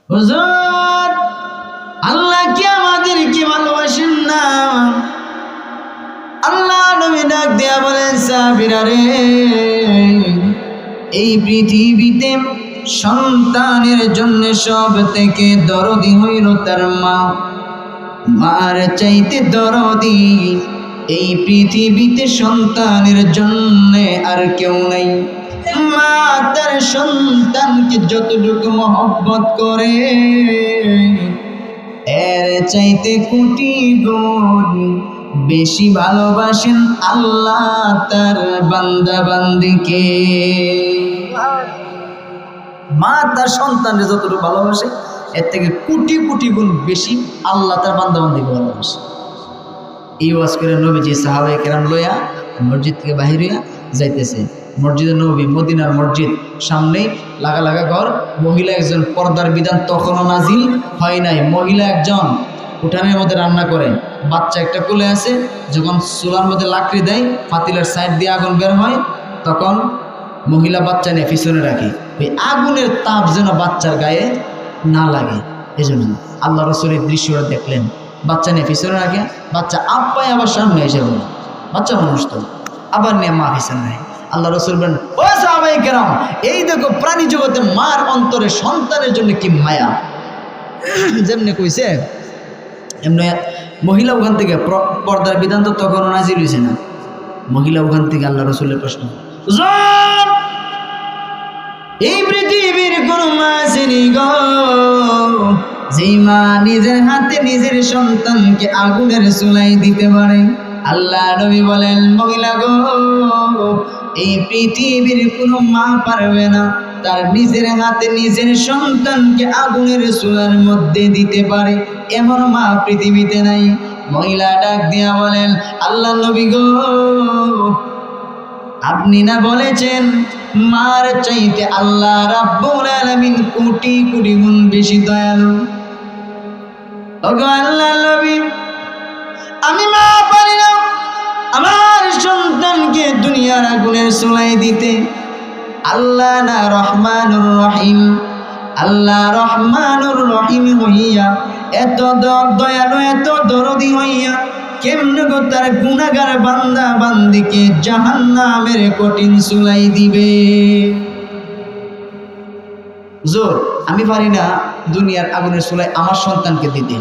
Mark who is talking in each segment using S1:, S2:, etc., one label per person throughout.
S1: হুজুর, আল্লাহ কি আমাদেরকে ভালোবাসেন না? আল্লাহ নবী ডাক দিয়া বলেন, সাহাবীরা রে, এই পৃথিবীতে সন্তানের জন্য সব থেকে দরদি হইল তার মা। মার চাইতে দরদি এই পৃথিবীতে সন্তানের জন্য আর কেউ নাই। মা তার সন্তানকে যতটুকু মহব্বত করে, এর চাইতে কোটি গুণ বেশি ভালোবাসেন আল্লাহ তার বান্দা বান্দিকে। মা তার সন্তানকে যতটুকু ভালোবাসে, এর থেকে কোটি কোটি গুণ বেশি আল্লাহ তার বান্দা বান্দিকে ভালোবাসে। এই ওয়াজ করে নবীজি সাহাবায়ে কেরাম লইয়া মসজিদ থেকে বাহির হইয়া যাইতেছে। মসজিদে নবী, মদিনার মসজিদ, সামনে লাগা লাগা ঘর। মহিলা একজন, পর্দার বিধান তখনও নাজিল হয় নাই। মহিলা একজন উঠানের মধ্যে রান্না করে, বাচ্চা একটা কোলে আছে। যখন চুলার মধ্যে লাকড়ি দেয়, পাতিলের সাইড দিয়ে আগুন বের হয়, তখন মহিলা বাচ্চা নিয়ে পিছনে রাখে। ওই আগুনের তাপ যেন বাচ্চার গায়ে না লাগে, এজন্য আল্লাহ রাসূলের দৃশ্যটা দেখলেন। বাচ্চা নিয়ে পিছনে রাখে, বাচ্চা আব্বাই আবার সামনে এসে বলে, বাচ্চা মানুষ তো, আবার নিয়ে মা পিছনে রাখে। আল্লাহ রাসূল বলেন, ও সাহাবায়ে কেরাম, এই দেখো প্রাণী জগতে মার অন্তরে সন্তানের জন্য কি মায়া। যেমনি কইছে এমনি মহিলা ওখান থেকে, পর্দার বিধান তো তখনও নাজিল হয়েছে না। মহিলা ওখান থেকে আল্লাহ রাসূলের প্রশ্ন, এই পৃথিবীর কোন মা আসেনি গো যেই মা নিজের হাতে নিজের সন্তানকে আগুনের চুলায় দিতে পারে? আল্লাহ নবী বলেন, মহিলা গো, এই পৃথিবীর কোন মা পারবে না তার নিজের হাতে নিজের সন্তানকে আগুনের চুলার মধ্যে দিতে পারে, এমন মা পৃথিবীতে নাই। মহিলা ডাক দিয়া বলেন, আল্লাহ নবী গো, আপনি না বলেছেন মার চাইতে আল্লাহ রাব্বুল আলামিন কোটি কোটি গুণ বেশি দয়ালু? ওগো আল্লাহর নবী, আমি মা পারি না আমার সন্তানকে দুনিয়ার আগুনের চুলায় দিতে। আল্লাহ না রহমানুর রহিম? আল্লাহ রহমানুর রহিম হইয়া, এত দয়ালু, এত দরদি হইয়া, কেমনে গো তার গুনাহগার বান্দা বান্দিকে জাহান্নামের কঠিন চুলাই দিবে? জোর আমি পারি না দুনিয়ার আগুনের চুলায় আমার সন্তানকে দিতে,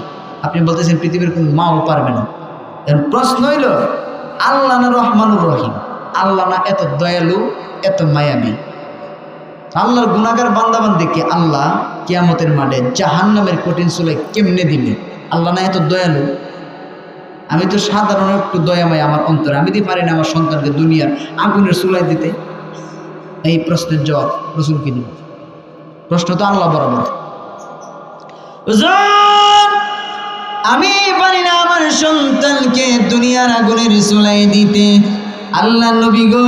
S1: আপনি বলতেছেন পৃথিবীর কোন মাও পারবে না। এখন প্রশ্ন হইল, আল্লাহ না রহমানুর রহিম? আল্লাহ না এত দয়ালু, এত মায়াবী? আল্লাহর গুনাহগার বান্দা বান্দিকে আল্লাহ কিয়ামতের মাঠে জাহান্নামের কঠিন চুলায় কেমনে দিবে? আল্লাহ না এত দয়ালু? আমি তো সাধারণ একটু দয়াময় আমার অন্তরে, আমি দিতে পারি না আমার সন্তানকে দুনিয়ার আগুনের চুলায় দিতে। এই প্রশ্নের জবাব রাসূল কি দিবে? প্রশ্ন তো আল্লাহ বরাবর। আমি পারি না আমার সন্তানকে দুনিয়ার আগুনের চুলায় দিতে। আল্লাহ নবী গো,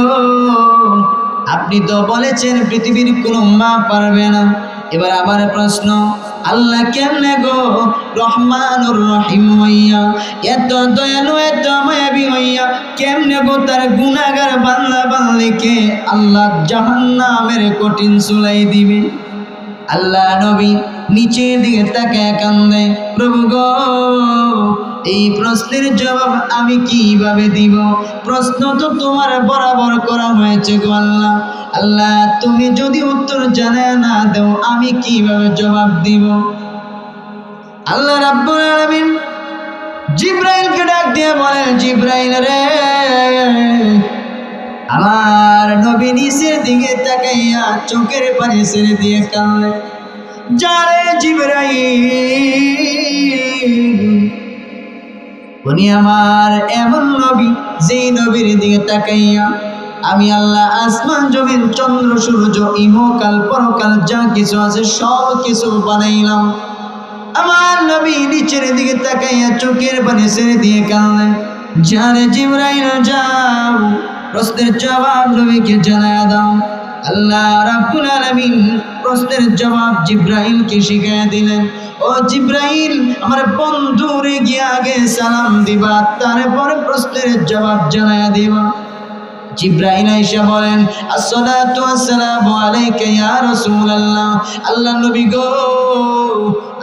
S1: আপনি তো বলেছেন পৃথিবীর কোনো মা পারবে না। এবার আবার প্রশ্ন, আল্লাহ কেমনে গো রহমানুর রহিম হইয়া, এত দয়ালু, এত মায়াবী হইয়া, কেমনে গো তার গুনাহগার বান্দা বান্দিকে আল্লাহ জাহান্নামের কঠিন চুলাই দিবে? আল্লাহ নবী নিচের দিকে তাকায় কান্দে, প্রভু গো, এই প্রশ্নের জবাব আমি কিভাবে দিব? প্রশ্ন তো তোমার বরাবর করা হয়েছে গো আল্লাহ। আল্লাহ তুমি যদি উত্তর জানায় না দাও, আমি কিভাবে জবাব দিব? আল্লাহ রাব্বুল আলামিন জিবরাইলকে ডাক দিয়ে বলেন, জিবরাইল রে, আমার নবী নিচের দিকে তাকাইয়া চোখের পানি ছেড়ে দিয়ে কাঁদে, যারে জিবরাইল, উনি আমার এমন নবী যেই নবীর দিকে তাকাইয়া আমি আল্লাহ আসমান জমিন চন্দ্র সূর্য ইহকাল পরকাল যা কিছু আছে সব কিছু বানাইলাম। আমার নবী নিচের দিকে তাকাইয়া চোখের পানি ছেড়ে দিয়ে কাঁদলেন, যারে জিবরাইল যাও, প্রশ্নের জবাব নবীকে জানায়া দাও। আল্লাহ রাব্বুল আলামিন প্রশ্নের জবাব জিবরাইলকে শিখিয়ে দিলেন, ও জিবরাইল, আমার বন্ধুরে গিয়ে আগে সালাম দিবা, তারপরে প্রশ্নের জবাব জানায়া দিবা। জিবরাইল আয়েশা বলেন, আসসালাতু ওয়াসসালামু আলাইকা ইয়া রাসূলুল্লাহ। আল্লাহ নবী গো,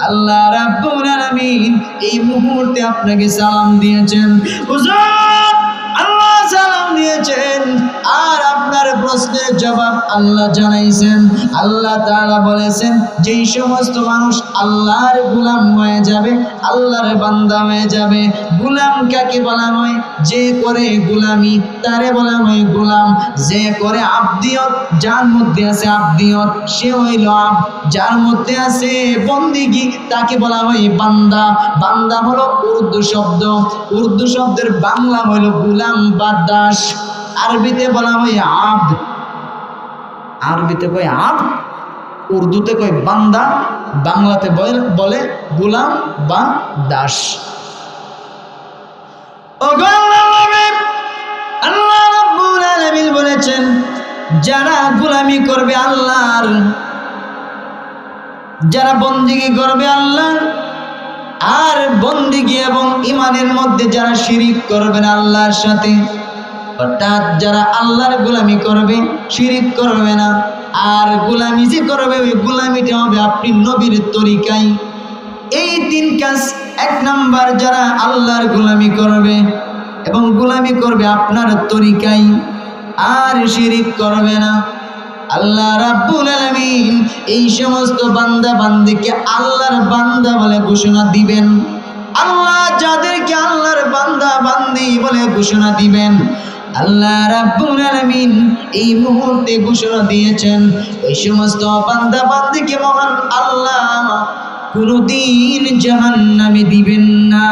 S1: আল্লাহ রাব্বুল আলামিন এই মুহূর্তে আপনাকে সালাম দিয়েছেন। হুজুর, আল্লাহ সালাম দিয়েছেন আর আপনার প্রশ্নের জবাব আল্লাহ জানাইছেন। আল্লাহ তাআলা বলেছেন, যেই সমস্ত মানুষ আল্লাহর গোলাম হয়ে যাবে, আল্লাহর বান্দা হয়ে যাবে। গোলাম কাকে বলা হয়? যে করে গোলামি তারে বলা হয় গোলাম। যে করে আবদিয়ত, যার মধ্যে আছে আবদিয়ত সে হইল আব। যার মধ্যে আছে বন্দিগি তাকে বলা হয় বান্দা। বান্দা হলো উর্দু শব্দ, উর্দু শব্দের বাংলা হইল গোলাম বা দাস। আরবিতে বলা হয় আব্দ, আরবিতে কয় আব্দ, উর্দুতে কয় বান্দা, বাংলাতে বলে গোলাম বা দাস। আল্লাহ রাব্বুল আলামিন বলেছেন, যারা গোলামি করবে আল্লাহর, যারা বন্দিগি করবে আল্লাহর, আর বন্দিগি এবং ঈমানের মধ্যে যারা শিরিক করবে না আল্লাহর সাথে, অর্থাৎ যারা আল্লাহর গোলামি করবে, শিরিক করবে না, আর গোলামি যে করবে ওই গোলামিটা হবে আপনি নবীর তরিকায়। এই তিন কাজ, এক নাম্বার যারা আল্লাহর গোলামি করবে এবং গোলামি করবে আপনার তরিকায়, আর শিরিক করবে না, আল্লাহ রাব্বুল আলামিন এই সমস্ত বান্দা বান্দিকে আল্লাহর বান্দা বলে ঘোষণা দিবেন। আল্লাহ যাদেরকে আল্লাহর বান্দা বান্দি বলে ঘোষণা দিবেন, আল্লাহ রাব্বুল আলামিন এই মুহূর্তে ঘোষণা দিয়েছেন, ওই সমস্ত বান্দা বান্দিকে মহান আল্লাহ কোনদিন জাহান্নামে দিবেন না।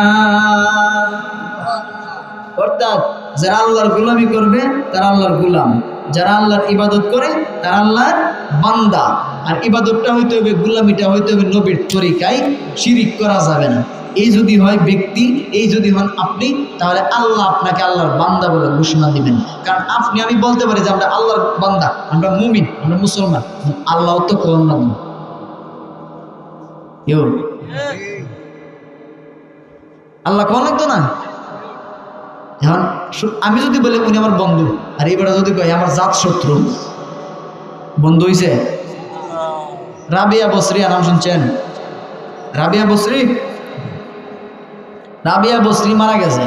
S1: অর্থাৎ যারা আল্লাহর গোলামি করবে তারা আল্লাহর গোলাম, যারা আল্লাহর ইবাদত করে তারা আল্লাহর বান্দা। আর ইবাদতটা হইতে হবে, গোলামিটা হইতে হবে নবীর তরিকায়, শিরিক করা যাবে না। এই যদি হয় ব্যক্তি, এই যদি হন আপনি, তাহলে আল্লাহ আপনাকে আল্লাহর বান্দা বলে ঘোষণা দিবেন। কারণ আপনি আমি বলতে পারি যে আমরা আল্লাহর বান্দা, আমরা মুমিন, আমরা মুসলমান, আল্লাহ তো কোন না। আল্লাহ কোন লাগতো না। এখন আমি যদি বলি উনি আমার বন্ধু, আর এইবার যদি কই আমার জাত শত্রু, বন্ধু হইছে? রাবিয়া বসরি নাম শুনছেন? রাবিয়া বসরি, রাবিয়া বসরি মারা গেছে,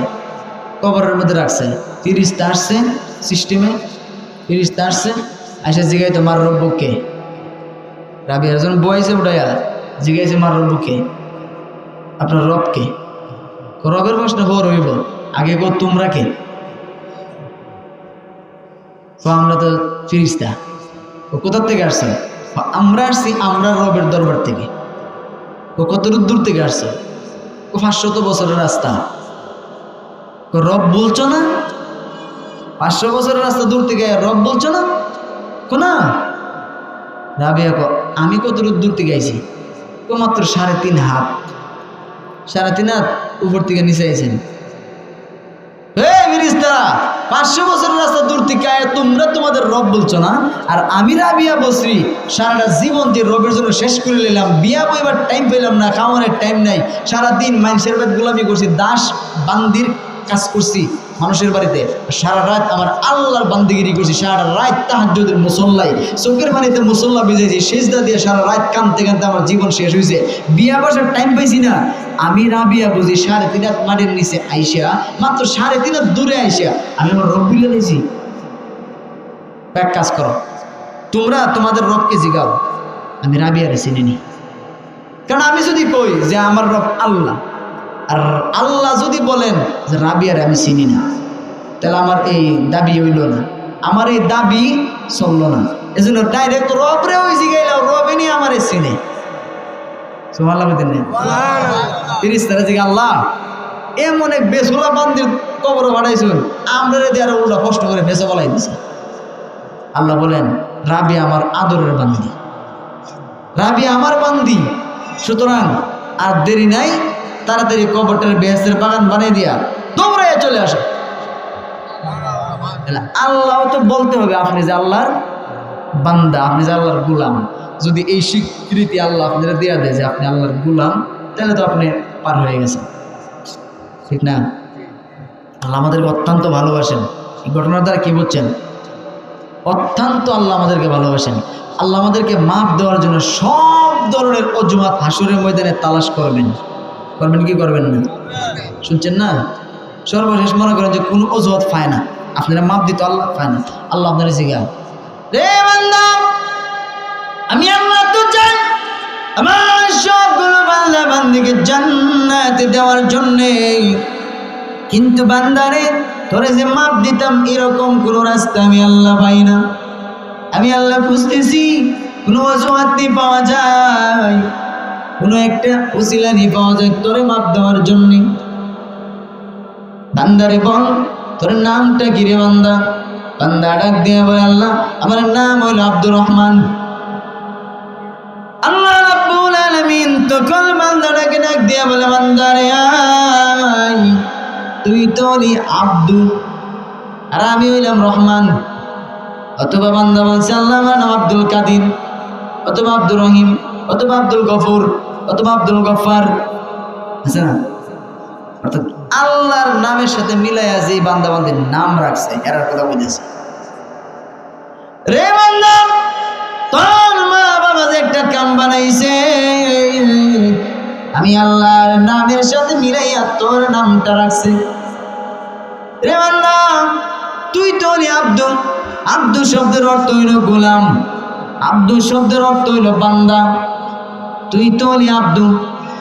S1: কবরের মধ্যে রাখছে। ফিরিস্তা আসছে সিস্টেমে, ফিরিস্তা আসছে আসে জিগাইতো মার রব্বকে। রাবিয়ার যখন বইছে উঠাইয়া জিগাইছে মার রব্বকে, আপনার রবকে? রবের প্রশ্ন হো রইব, আগে গো তোমরা কে? তো আমরা তো ফিরিস্তা। ও কোথার থেকে আসছে? আমরা আসছি আমরা রবের দরবার থেকে। ও কত দূর থেকে আসছে? ও 500 বছরের রাস্তা। রব বলছো না? 500 বছরের রাস্তা দূর থেকে রব বলছো না? কোনা রাবিয়া আমি কত দূর থেকে আইছি? ও মাত্র 3.5 হাত, 3.5 হাত উপর থেকে নিচে আইছেন। 500 বছরের রাস্তা দূর থেকে তোমরা তোমাদের রব বলছো না? আর আমি রাবিয়া বসরি সারাটা জীবন যে রবের জন্য শেষ করে নিলাম, বিয়া বইবার টাইম পেলাম না, খাওয়ানোর টাইম নাই, সারাদিন মানুষের বাড়ি গোলামি করছি, দাস বান্দির কাজ করছি মানুষের বাড়িতে, সারা রাত আমার আল্লাহর বান্দিগিরি করছি, সারা রাত তাহাজ্জুদের মুসল্লায় চোখের পানিতে মুসল্লা ভিজেছি, সেজদা দিয়ে সারা রাত কাঁদতে কাঁদতে আমার জীবন শেষ হয়েছে, বিয়া বসার টাইম পাইছি না। আমি রাবিয়া বুঝি 3.5 হাত মাটির নিচে আইসা, মাত্র 3.5 হাত দূরে আইসা আমি আমার রব বিলে দিয়েছি। এক কাজ করো, তোমরা তোমাদের রবকে জিগাও, আমি রাবিয়ারে চিনি নি। কারণ আমি যদি কই যে আমার রব আল্লাহ, আর আল্লাহ যদি বলেন যে রাবিয়ারে আমি চিনি না, তাহলে আমার এই দাবি হইল না, আমার এই দাবি চললো না। এই জন্য ডাইরেক্ট রবরে ওই জিগাইলাম, রবে নিয়ে আমারে চিনে। আল্লাহ এমন এক বেসুলা বান্দির কবর বাড়াইছেন, আমরা দিয়ে উল্টা কষ্ট করে বেসে বলাই দিছে। আল্লাহ বলেন রাবি আমার আদরের বান্দি, রাবি আমার বান্দি, সুতরাং আর দেরি নাই, তাড়াতাড়ি কবরটার বেহেশতের বাগান বানিয়ে দিয়া তোমরা চলে আসো। আল্লাহ তো বলতে হবে আপনি যে আল্লাহর বান্দা, আপনি যে আল্লাহর গোলাম। যদি এই স্বীকৃতি আল্লাহ আপনারা দেয়া দেয় যে আপনি আল্লাহর গোলাম, তাহলে তো আপনি পার হয়ে গেছেন, ঠিক না? আল্লাহ আমাদেরকে অত্যন্ত ভালোবাসেন। এই ঘটনার দ্বারা কি বলছেন? অত্যন্ত আল্লাহ আমাদেরকে ভালোবাসেন। আল্লাহ আমাদেরকে মাফ দেওয়ার জন্য সব ধরনের অজুহাত হাসরের ময়দানে তালাশ করবেন। করবেন কি করবেন না? শুনছেন না? সর্বশেষ মনে করেন যে কোনো অজুহাত পায় না, আপনারা মাপ দিত আল্লাহ পায় না। আল্লাহ আপনারা জিজ্ঞাসা, রে বান্দা, আমি আল্লাহ তো চাই আমার সবগুলো বান্দা বান্দিকে জান্নাতে দেওয়ার জন্যে, কিন্তু বান্দারে তোরে যে মাপ দিতাম এরকম কোনো রাস্তা আমি আল্লাহ পাই না। আমি আল্লাহ খুঁজতেছি, কোনো অজুহাত নিয়ে পাওয়া যায়, কোনো একটা ওসিলা নিয়ে পাওয়া যায় তোরে মাপ দেওয়ার জন্যে। বান্দারে বল তোর নামটা কি রে বান্দা? বান্দা ডাক দিয়ে বলে, আল্লাহ আমার নাম হইল আব্দুর রহমান। আল্লাহ রাব্বুল আলামিন তখন বান্দাটাকে ডাক দিয়ে বলে, বান্দারে আয়, তুই তো হলি আব্দু আর আমি হইলাম রহমান। অথবা বান্দা বলছে, আল্লাহ আমার নাম আব্দুল কাদির, অথবা আব্দুর রহিম, অথবা আব্দুল গফুর, অথবা আব্দুল গফার, আছে না? অর্থাৎ আল্লাহর নামের সাথে মিলাইয়া যে বান্দা বান্দির নাম রাখছে এরার কথা বুঝেছে। রে বান্দা, তোর মা বাবা যে একটা কাম বানাইছে, আমি আল্লাহর নামের সাথে মিলাইয়া তোর নামটা রাখছে। রে বান্দা, তুই তো হলি আব্দু। আব্দু শব্দের অর্থ হইল গোলাম, আব্দু শব্দের অর্থ হইল বান্দা। তুই তো হলি আব্দু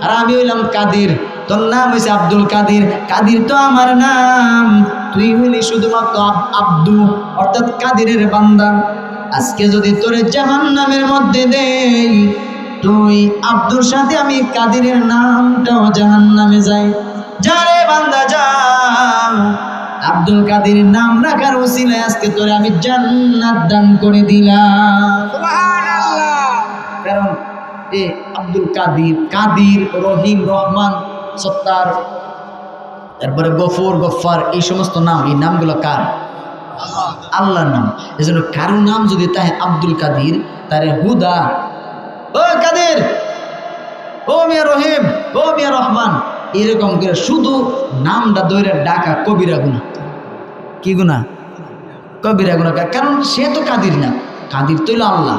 S1: আর আমি হইলাম কাদির। তোর নাম হয়েছে আব্দুল কাদির, কাদির তো আমার নাম, তুই হইলি শুধুমাত্র আব্দু অর্থাৎ কাদিরের বান্দা। আজকে যদি তোরে জাহান্নামের মধ্যে দেই, তুই আব্দুর সাথে আমি কাদিরের নামটাও জাহান্নামে যাই। যা রে বান্দা যা, আব্দুল কাদির নাম রাখার ওসিলায় আজকে তোরে আমি জান্নাত দান করে দিলাম। সুবহানাল্লাহ। কারণ এই আব্দুল কাদির, কাদির, রহিম, রহমান, সত্তার, তারপরে গফুর, গফার, এই সমস্ত নাম, এই নামগুলো কার? আল্লাহর নাম। এই জন্য কারো নাম যদি তাই আব্দুল কাদির, তারে হুদা, ও কাদির, ও মিয়া রহিম, ও মিয়া রহমান, এরকম করে শুধু নামটা দৈরে ডাকা কবিরা গুনাহ। কি গুনাহ? কবিরা গুনাহ। কারণ সে তো কাদির না, কাদির তো হলো আল্লাহ,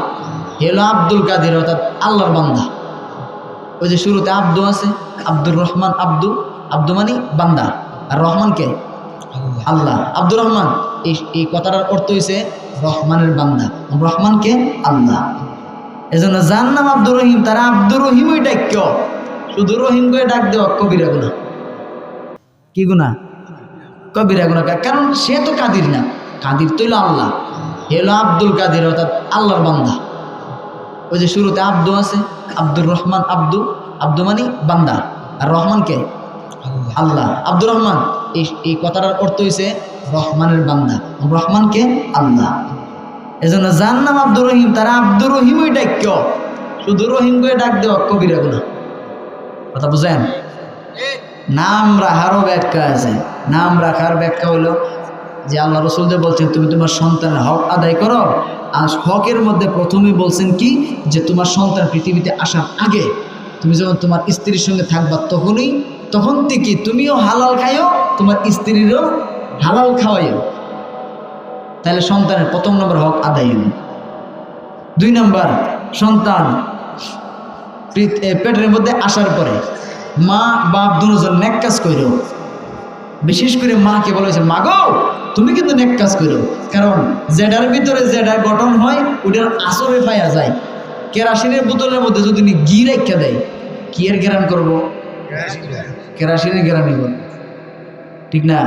S1: এলো আব্দুল কাদির অর্থাৎ আল্লাহর বান্দা। ওই যে শুরুতে আব্দু আছে, আব্দুর রহমান, আব্দু, আব্দু মানে বান্দা, আর রহমান কে? আল্লাহ। আব্দুর রহমান এই কথাটার অর্থ হয়েছে রহমানের বান্দা, রহমান কে? আল্লাহ। এই জন্য যার নাম আব্দুর রহিম, তারা আব্দুর রহিম ওই ডাক, শুধু রহিম করে ডাক দেওয়া কবিরা গুনাহ। কি গুনাহ? কবিরা গুনাহ। কারণ সে তো কাদির না, কাদির তো হলো আল্লাহ, এলো আব্দুল কাদির অর্থাৎ আল্লাহর বান্দা। ওই যে শুরুতে আব্দু আছে, আব্দুর রহমান, আব্দু, আব্দু মানে বান্দা, আর রহমান কে? আল্লাহ। আব্দুর রহমান এই কথাটার অর্থ হয়েছে রহমানের বান্দা, রহমান কে? আল্লাহ। এই জন্য যার নাম আব্দুর রহিম, তারা আব্দুর রহিম ওই ডাক, শুধু রহিম করে ডাক দেওয়া কবিরা গুনাহ। কথা বুঝেন? নাম রাখারও ব্যাখ্যা আছে। নাম রাখার ব্যাখ্যা হলো যে আল্লাহ রসুল যে বলছেন তুমি তোমার সন্তানের হক আদায় করো, আর হকের মধ্যে প্রথমেই বলছেন কি, যে তোমার সন্তান পৃথিবীতে আসার আগে তুমি যখন তোমার স্ত্রীর সঙ্গে থাকবা তখন থেকে তুমিও হালাল খাইও, তোমার স্ত্রীরও হালাল খাওয়াইও। তাহলে সন্তানের প্রথম নম্বর হক আদায় হল। 2 নম্বর, সন্তান পেটের মধ্যে আসার পরে মা বাপ দুজন নেক কাজ করো। বিশেষ করে মাকে বলেছে, মা গো তুমি কিন্তু নেক কাজ করো, কারণ যেটার ভিতরে যেটা গঠন হয় ওটার আসরে পাওয়া যায়। কেরাসিনের বোতলের মধ্যে যদি ঘি রেখে দেয়, কি এর গ্যারান করবো? কেরাসিনের গ্যারানি করবো, ঠিক না?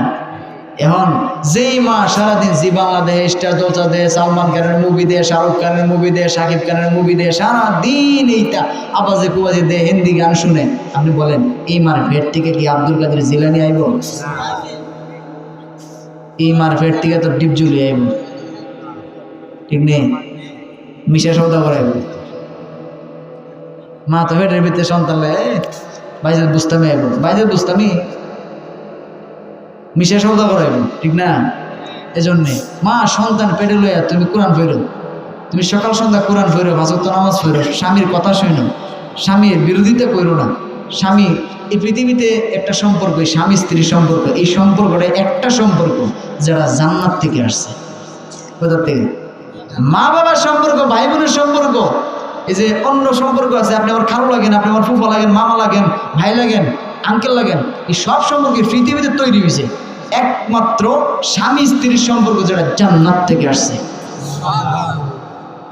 S1: এখন যেই মা সারাদিন জি বাংলাদেশ, স্টার জলসা দেয়, সালমান খানের মুভি দেয়, শাহরুখ খানের মুভি দেয়, শাকিব খানের মুভি দেয়, সারাদিন এইটা আবাজে কুবাজে দেয়, হিন্দি গান শুনে, আপনি বলেন এই মার ভেট থেকে কি আব্দুল কাদের জিলানি আইব? এই মার ভেট থেকে তো ডিপজুলি আইব, ঠিক নেই? মিশা সৌদা করাইব। মা তো ভেটের ভিতরে সন্তান বাইজে বুঝতামি আইব, বাইজে বুঝতামি মিশা সৌদা করাইব, ঠিক না? এজন্যে মা সন্তান পেটে লইয়া তুমি কোরআন ফেরো, তুমি সকাল সন্ধ্যা কোরআন ফেরো, পাঁচ ওয়াক্ত নামাজ ফেরো, স্বামীর কথা শোনো, স্বামীর বিরোধিতা করো না। স্বামী এই পৃথিবীতে একটা সম্পর্ক, স্বামী স্ত্রীর সম্পর্ক, এই সম্পর্কটা একটা সম্পর্ক যারা জান্নাত থেকে আসছে। কোথা থেকে? মা বাবার সম্পর্ক, ভাই বোনের সম্পর্ক, এই যে অন্য সম্পর্ক আছে, আপনি আমার খালু লাগেন, আপনি আমার ফুফা লাগেন, মামা লাগেন, ভাই লাগেন, আঙ্কেল লাগেন, এই সব সম্পর্ক পৃথিবীতে তৈরি হয়েছে একমাত্র স্বামী স্ত্রীর সম্পর্ক যেটা জান্নাত থেকে আসছে।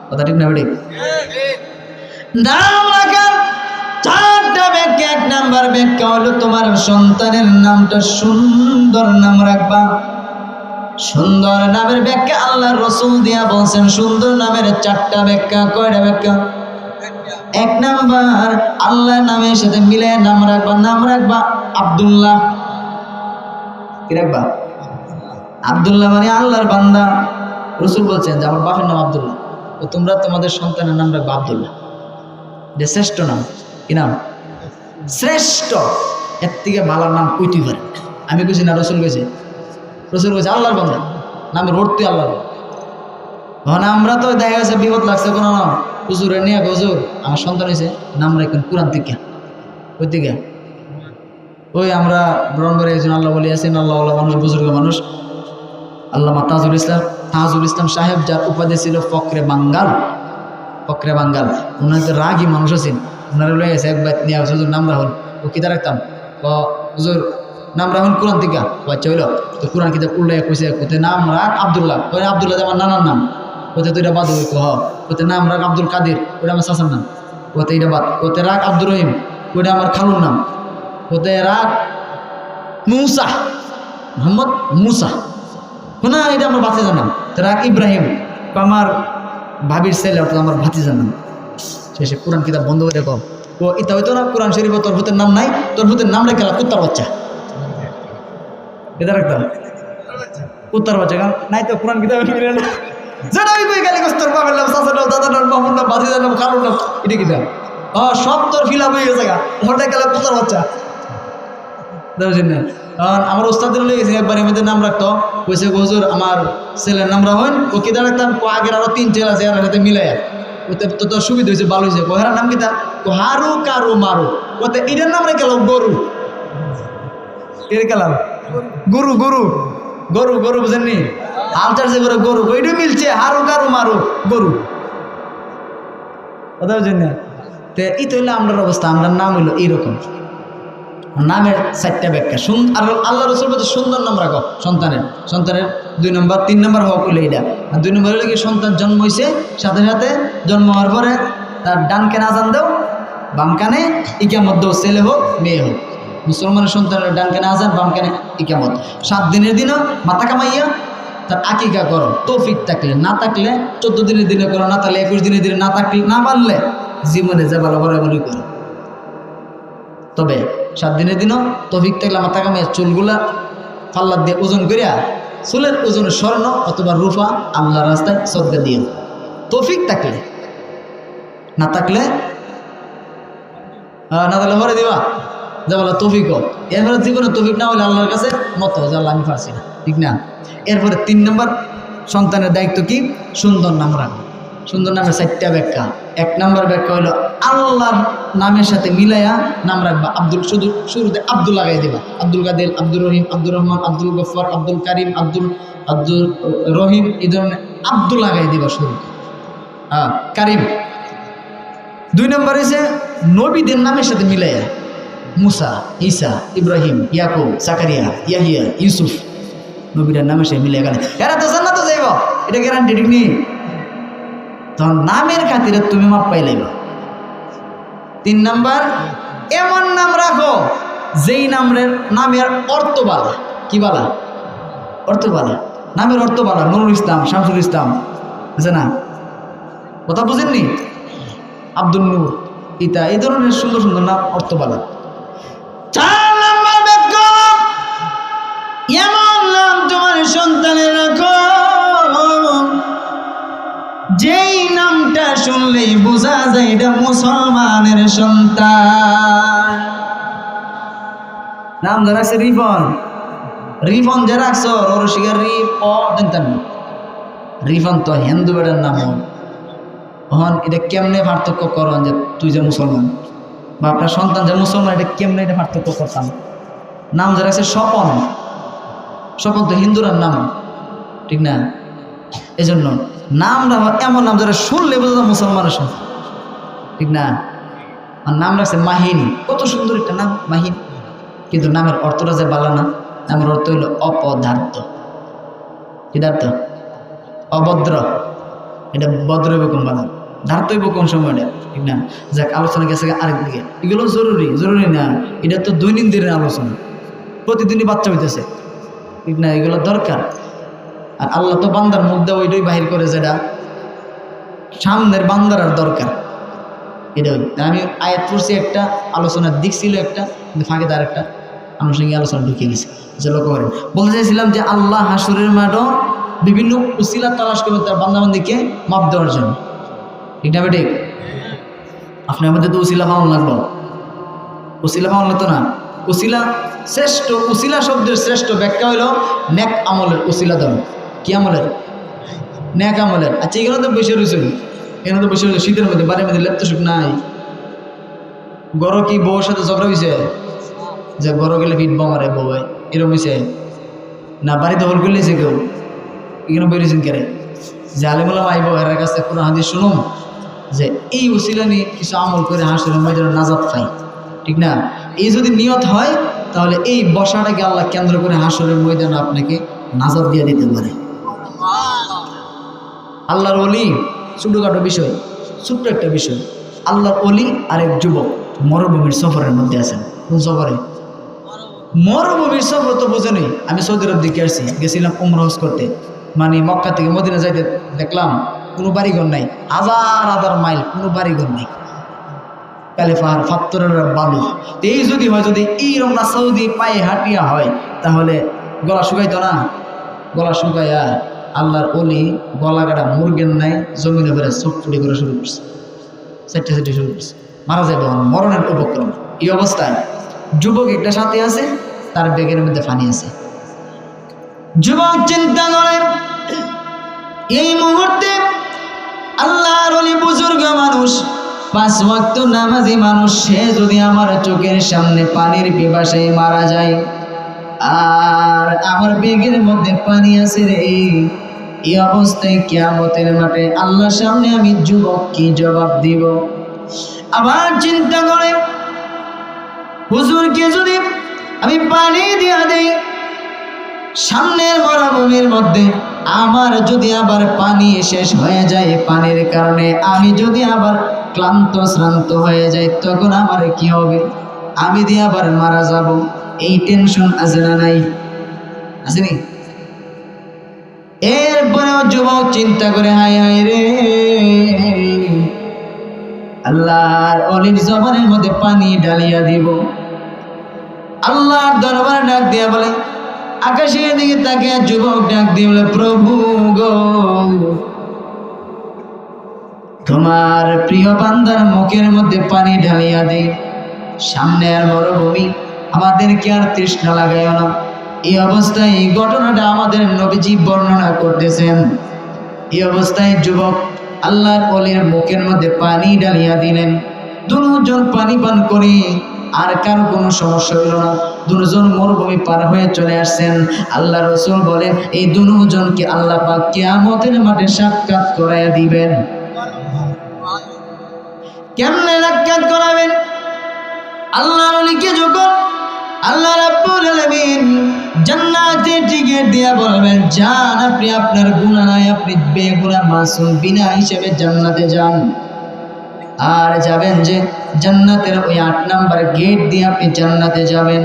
S1: কথা ঠিক না বেটি? নাম রাখার 4টা ব্যাখ্যা। 1 নাম্বার ব্যাখ্যা হলো তোমার সন্তানের নামটা সুন্দর নাম রাখবা। সুন্দর নামের ব্যাখ্যা আল্লাহর রাসূল দিয়া বলছেন সুন্দর নামের 4টা ব্যাখ্যা। কয়টা ব্যাখ্যা? 1 নাম্বার আল্লাহর নামের সাথে মিলে নাম রাখবা। নাম রাখবা আব্দুল্লাহ। কি রাখবা? আব্দুল্লাহ মানে আল্লাহর বান্দা। রাসূল বলছেন যে আমার বাপের নাম আব্দুল্লাহ, তো তোমরা তোমাদের সন্তানের নাম রাখবা আব্দুল্লাহ। এটা শ্রেষ্ঠ নাম। কি নাম? শ্রেষ্ঠ। এর থেকে ভালো নাম কইতেই পারে? আমি কইছি না, রাসূল কইছে। রাসূল কইছে আল্লাহর বান্দা, নামের অর্থই আল্লাহর। তখন আমরা তো দেখা গেছে বিপদ লাগছে কোনো নাম হুজুরে নিয়ে, হুজুর আমার সন্তান হয়েছে, নাম রাখবেন কোরআন থেকে। ওই থেকে ওই আমরা ব্রহ্মবাড়ি একজন আল্লাহ বলি আছেন, আল্লাহ মানুষ, বুজুর্গ মানুষ, আল্লামা তাজুল ইসলাম সাহেব, যার উপাধি ছিল ফকরে বাঙ্গাল। ফকরে বাঙ্গাল। ওনার তো রাগী মানুষ আছেন, ওনারা লয়ে গেছে একবার নিয়ে, হুজুর নাম রাহুল। ও কিতা রাখতাম? হুজুর নাম রাহুল কোরআন থেকে। আচ্ছা হইল, তো কোরআন কিতাব উল্লাই কইছে, কোথায় নাম রাখ আব্দুল্লাহ। ওই আব্দুল্লাহ আমার নানার নাম। কোথায় তো এটা বাদ হইক। কোথায় নাম রাখ আব্দুল কাদির, ওটা আমার চাচার নাম। কোথায় এটা বাদ। কোথায় রাখ আব্দুর রহিম, ওটা আমার খালুর নাম। কোথায় রাখ মুসা, মোহাম্মদ মুসা, শোনা এটা আমার ভাতিজার নাম। তো রাখ ইব্রাহিম, আমার ভাবির ছেলে, অর্থাৎ আমার ভাতিজার নাম। শেষে কোরআন কিতাব বন্ধ করে দেখো, ও ইতা হইতো না কোরআন শরীফ, তোর ভূতের নাম নাই, তোর ভূতের নাম রেখে কুত্তার বাচ্চা। এটা রাখতাম কুত্তার বাচ্চা, কারণ নাই তো কোরআন কিতাব মিলে না। যেটা আমি কই গেলে তোর বাবার নাম, চাচার নাম, দাদার নাম, মামুর নাম, ভাতিজার নাম, খালুর নাম, এটা কিতাব সব তোর ফিল আপ হয়ে গেছে গা, ওটা গেলে কুত্তার বাচ্চা। বুঝলেন না? কারণ আমার ওস্তাদের লেগে গেছে, একবার এমনিতে নাম রাখতো, কইছে হুজুর আমার ছেলের নাম রাখেন। ও কিতা রাখতাম? আগের আরো 3 ছেলে আছে, এর সাথে মিলাই ওতে তো তোর সুবিধা হয়েছে, ভালো হয়েছে। কোহেরার নাম কিতা? হারু কারু মারু। ওতে এটার নাম রেখে গরু। এর গেলাম গরু, গরু, গরু, গরু, বুঝেননি? আলচার যে করে গরু, ওইটাই মিলছে, হারু কারু মারু, গরু। কথা বুঝেন না? তো এই তো হইলো আমরার অবস্থা। আমরার নাম হইলো এইরকম। নামের 4টা ব্যাখ্যা। আর আল্লাহ রাসূল বলতে সুন্দর নাম রাখো সন্তানের। সন্তানের 2 নম্বর 3 নম্বর হক হইলো এইটা। আর 2 নম্বর হইলো কি, সন্তান জন্ম হয়েছে, সাথে সাথে জন্ম হওয়ার পরে তার ডান কানে আজান দাও, বাম কানে ইকামত দাও, ছেলে হোক মেয়ে হোক। মুসলমানের সন্তানের ডান কানে আজান, বাম কানে ইকামত। 7 দিনের দিনও মাথা কামাইয়া তার আকিকা করো, তৌফিক থাকলে। না থাকলে 14 দিনের দিনে করো, না থাকলে 21 দিনের দিনে, না থাকলে, না পারলে জীবনে যে ভালো বরাবরই করো। তবে 7 দিনের দিনও তৌফিক থাকলে মাথা কামাইয়া চুলগুলা পাল্লা দিয়ে ওজন করিয়া, চুলের ওজনে স্বর্ণ অথবা রূপা আল্লাহ রাস্তায় সদকা দিও, তৌফিক থাকলে। না থাকলে ভরে দিবা, যা বলা তৌফিক হোক। এরপরে জীবনে তৌফিক না হলে আল্লাহর কাছে মত যে আল্লাহ আমি পারছি না, ঠিক না? এরপরে 3 নম্বর সন্তানের দায়িত্ব কি? সুন্দর নাম রাখা। সুন্দর নামের 4টা ব্যাখ্যা। 1 নম্বর ব্যাখ্যা হলো আল্লাহর নামের সাথে মিলাইয়া নাম রাখবা। শুধু শুরুতে আব্দুল লাগাই দিবা। আব্দুল কাদের, আব্দুর রহিম, আব্দুর রহমান, আব্দুল গফফার, আব্দুল কারিম, আব্দুল রহিম, এই ধরনের আব্দুল লাগাই দিবা শুরুতে। কারিম। 2 নম্বর হচ্ছে নবীদের নামের সাথে মিলাইয়া, মুসা, ঈসা, ইব্রাহিম, ইয়াকুব, জাকারিয়া, ইয়াহিয়া, ইউসুফ, নবীদের নামের সাথে মিলিয়ে গেলে এরা তো জান্নাতে যাইব, এটা গ্যারান্টি, ঠিক নেই? তখন নামের খাতিরে তুমি মাপ পাইলেই। 3 নম্বর এমন নাম রাখো যেই নামের অর্থ বালা। কি বালা? অর্থ বালা। নামের অর্থ বালা। নুরুল ইসলাম, শামসুল ইসলাম, আছে না? কথা বুঝেননি? আব্দুল নূর, ইতা, এই ধরনের সুন্দর সুন্দর নাম, অর্থ বালা। 4 নম্বর ব্যাখ্যা, এমন নাম তোমার সন্তানের রাখো যেই নামটা শুনলেই বোঝা যায় এটা মুসলমানের সন্তান। নাম যে রাখছে রিফন, রিফন যে রাখছো রসিকার রিফন তো হিন্দু বেটার নাম। হন এটা কেমনে পার্থক্য করন যে তুই যে মুসলমান বা আপনার সন্তান যে মুসলমান, এটা কেমনে এটা পার্থক্য করতাম? নাম যে রাখছে স্বপন, স্বপন তো হিন্দুরার নাম, ঠিক না? এজন্য নাম রাখা এমন নাম যারা শুনলে বোঝা মুসলমানের সন্তান। ঠিক না? আর নাম রাখছে মাহিনী, কত সুন্দর একটা নাম মাহিনী, কিন্তু নামের অর্থটা যে বালা না। নামের অর্থ হইল অপদার্থ। কি দার্থ? অভদ্র। এটা ভদ্র হইব কোন বালা, ধার্ত হইব কোন সময়টা, ঠিক না? যাক, আলোচনা গেছে আরেক দিকে। এগুলো জরুরি না, এটা তো দৈনন্দিনের আলোচনা, প্রতিদিনই বাচ্চা হইতেছে, ঠিক না? এগুলো দরকার। আর আল্লাহ তো বান্দার মধ্যে ওইটাই বাহির করে যেটা সামনের বান্দার আর দরকার। এটা আমি আয়াত পড়ছি একটা, আলোচনার দিক ছিল একটা, কিন্তু ফাঁকে তার একটা আনুষঙ্গিক আলোচনা ঢুকে গেছে। লক্ষ্য করেন, বলতে চাইছিলাম যে আল্লাহ হাসুরের মাঠও বিভিন্ন উসিলা তালাশ করবে তার বান্দাবান্দিকে মাপ দেওয়ার জন্য, ঠিক না? বেঠিক? আপনার মধ্যে তো উসিলা পাওয়ান লাগলো, উসিলা পাওয়ান লাগতো না। উসিলা শ্রেষ্ঠ, উসিলা শব্দের শ্রেষ্ঠ ব্যাখ্যা হইল নেক আমলের উসিলা ধর। কি আমলের? নেক আমলের। আচ্ছা, এখানে তো বসে রয়েছে, এখানে তো বসে রয়েছে শীতের মধ্যে, বাড়ির মধ্যে লেপ্ত সুখ নাই। গরো কি বউর সাথে ঝগড়া হয়েছে যে গরো গেলে ফিটবো মারে বউ, এরকম হয়েছে না? বাড়িতে হল করলেছে কেউ, এখানে বেরিয়েছেন কেন? যে আলিমুল্লাহ আইব এর কাছে কোনো হাদিস শুনুন যে এই উসিলা নিয়ে কিছু আমল করে হাসরের ময়দানে নাজাত পাই, ঠিক না? এই যদি নিয়ত হয় তাহলে এই বসাটাকে আল্লাহ কেন্দ্র করে হাসরের ময়দানে আপনাকে নাজাত দিয়ে দিতে পারে। আল্লাহর ওলি, ছোটখাটো বিষয়, ছোট্ট একটা বিষয়। আল্লাহর ওলি আরেক যুবক মরুভূমির সফরের মধ্যে আছেন। কোন সফরে? মরুভূমির সফর তো বোঝেনি। আমি সৌদি আরব দিকে আসছি, গেছিলাম উমরা হজ করতে, মানে মক্কা থেকে মদিনা যাইতে দেখলাম কোনো বাড়িঘর নাই, হাজার হাজার মাইল কোনো বাড়িঘর নেই, কালে পাহাড়, ফাত্তরের বালু। এই যদি হয়, যদি এইরকম রাস্তা যদি পায়ে হাঁটিয়া হয় তাহলে গলা শুকাইতো না? গলা শুকাইয়া আল্লাহর ওলি গলা কাটা মুরগের নাই জমিনে বেড়ে চোখ ফুটি করে শুরু করছে, চারটে শুরু করছে, মারা যাবে, মরণের উপক্রম। এই অবস্থায় যুবক একটা সাথে আছে, তার ব্যাগের মধ্যে পানি আছে। যুবক চিন্তা করে এই মুহূর্তে আল্লাহর ওলি বুজুর্গ মানুষ, 5 ওয়াক্ত নামাজি মানুষ, সে যদি আমার চোখের সামনে পানির পিপাসায় মারা যায় আর আমার ব্যাগের মধ্যে পানি আছে রে, এই অবস্থায় কিয়ামতের মাঠে আল্লাহর সামনে আমি যুবক কি জবাব দিব? আবার চিন্তা করে হুজুরকে যদি আমি পানি দিয়া দেই সামনের মরুভূমির মধ্যে, আমার যদি আবার পানি শেষ হয়ে যায়, পানির কারণে আমি যদি আবার ক্লান্ত শ্রান্ত হয়ে যাই, তখন আমার কি হবে? আমি দিয়ে আবার মারা যাব, এই টেনশন আছে না নাই? আসেনি? এরপরেও যুবক চিন্তা করে হায় হায় রে, আল্লাহর ওলির জবানের মধ্যে পানি ঢালিয়া দিব। আল্লাহর দরবারে ডাক দিয়া বলে, আকাশের দিকে তাকে যুবক ডাক দিয়ে বলে, প্রভু গো, তোমার প্রিয় বান্দার মুখের মধ্যে পানি ঢালিয়া দে, সামনে আর মরুভূমি, আমাদেরকে আর তৃষ্ণা লাগাইও না। এই অবস্থায় এই ঘটনাটা আমাদের নবীজি বর্ণনা করতেছেন। এই অবস্থায় যুবক আল্লাহর ওলির মুখের মধ্যে পানি ঢালিয়া দিলেন। দুজন পানি পান করে আর কারো কোনো সমস্যা হইল না, দুজন মরুভূমি পার হয়ে চলে আসছেন। আল্লাহ রাসূল বলেন, এই দুজনকে আল্লাহ পাক কিয়ামতের মাঠে সাক্ষাৎ করাইয়া দিবেন। কেমনে সাক্ষাৎ করাবেন? আল্লাহর ওলিকে যখন আল্লাহ রাব্বুল আলামিন জান্নাতে টিকিট দিয়া বলবেন, যান, আপনি আপনার গুনাহ নাই, আপনি বেগুনাহ মাসুম, বিনা হিসেবে জান্নাতে যান। আর যাবেন যে জান্নাতের ওই 8 নাম্বার গেট দিয়ে আপনি জান্নাতে যাবেন।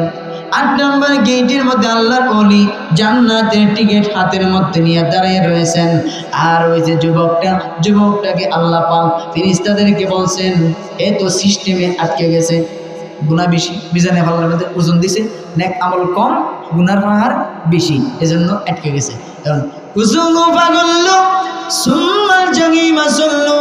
S1: 8 নাম্বার গেটের মধ্যে আল্লাহর ওলি জান্নাতের টিকিট হাতের মধ্যে নিয়ে দাঁড়িয়ে রয়েছেন। আর ওই যে যুবকটাকে আল্লাহ পাক ফেরেশতাদেরকে বলছেন, এ তো সিস্টেমে আটকে গেছে, গুনাহ বেশি, মিজানে আল্লাহর মধ্যে ওজন দিছে, নেক আমল কম, গুনার পাহাড় বেশি, এজন্য আটকে গেছে। কারণ কুজুগু পাগল্লু সুম্মাল জাগিমা সল্লু,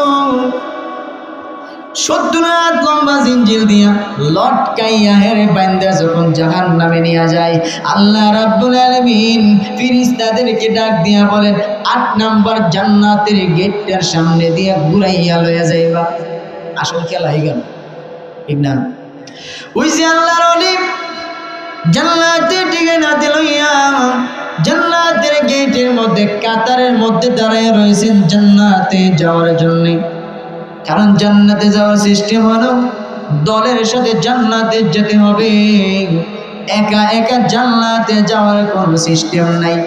S1: 70 হাত লম্বা জিঞ্জিল দিয়া লটকাইয়া হেরে বান্দা যখন জাহান্নামে নিয়ে যায়, আল্লাহ রাব্বুল আলামিন ফেরেশতাদেরকে ডাক দিয়া বলেন, 8 নাম্বার জান্নাতের গেটটার সামনে দিয়া ঘুরাইয়া লইয়া যাইবা। আসল খেলা হয়ে গেল, ঠিক না? ওই যে আল্লাহর ওলি জান্নাতের টিকিট হাতে লইয়া জান্নাতের গেটের মধ্যে কাতারের মধ্যে দাঁড়ায় রয়েছেন জান্নাতে যাওয়ার জন্য। কারণ জান্নাতে যাওয়ার সিস্টেম হলো দলের সাথে জান্নাতে যেতে হবে, একা একা জান্নাতে যাওয়ার কোনো সিস্টেম নাই।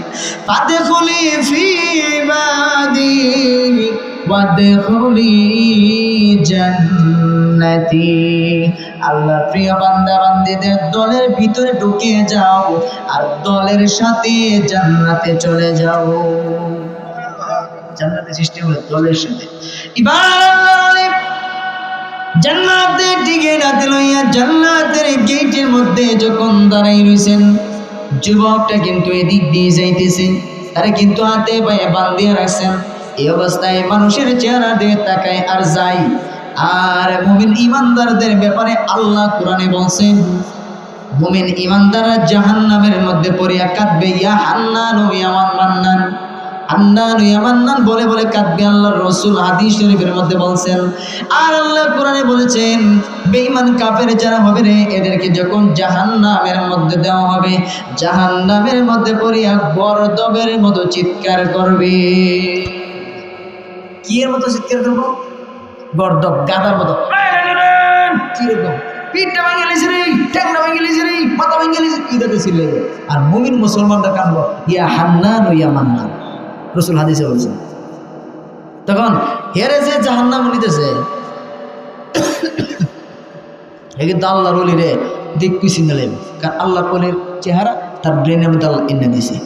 S1: ফাদখুলি ফি ইবাদি ওয়াদখুলি জান্নাতি। আল্লাহ প্রিয় বান্দা বান্দীদের দলের ভিতরে ঢুকে যাও আর দলের সাথে জান্নাতে চলে যাও। জান্নাতে সিস্টেম হলো দলের সাথে। ইবাদত জান্নাতের ঠিকানাতে লইয়া জান্নাতের গেটের মধ্যে যখন দাঁড়াই রইছেন, যুবকটা কিন্তু এদিক দিয়ে যাইতেছে, তারা কিন্তু হাতে পায়ে বান্ধিয়ে রাখছেন। এই অবস্থায় মানুষের চেহারা দিকে তাকায় আর যায়। আর মুমিন ইমানদারদের ব্যাপারে আল্লাহ কোরআনে বলছেন, মুমিন ইমানদাররা জাহান্নামের মধ্যে পড়িয়া কাঁদবে, ইয়া হান্নান ইয়া মান্নান, হান্নান ইয়া মান্নান বলে বলে কাঁদবে। আল্লাহর রাসূল হাদিস শরীফের মধ্যে বলছেন। আর আল্লাহ কোরআনে বলেছেন, বেঈমান কাফের যারা হবে রে, এদেরকে যখন জাহান্নামের মধ্যে দেওয়া হবে, জাহান্নামের মধ্যে পড়িয়া গর্দবের মতো চিৎকার করবে। কি এর মতো চিৎকার করবো? গর্দব, গাদার মতো। কিরকম? পিঠটা ভেঙে গেছে রে, ঠ্যাংটা ভেঙে গেছে রে, মাথা ভেঙে গেছে, ইদাতে ছিল। আর মুমিন মুসলমানরা কাঁদবো, ইয়া হান্নান ইয়া মান্নান, রাসূল হাদিসে বলছেন। তখন হেরে যে জাহান্নাম নিতেছে, কিন্তু আল্লাহর ওলি রে দিক পিছিয়ে নিলেন, কারণ আল্লাহর ওলির চেহারা তার ব্রেনের মধ্যে আল্লাহ এনে দিয়েছে।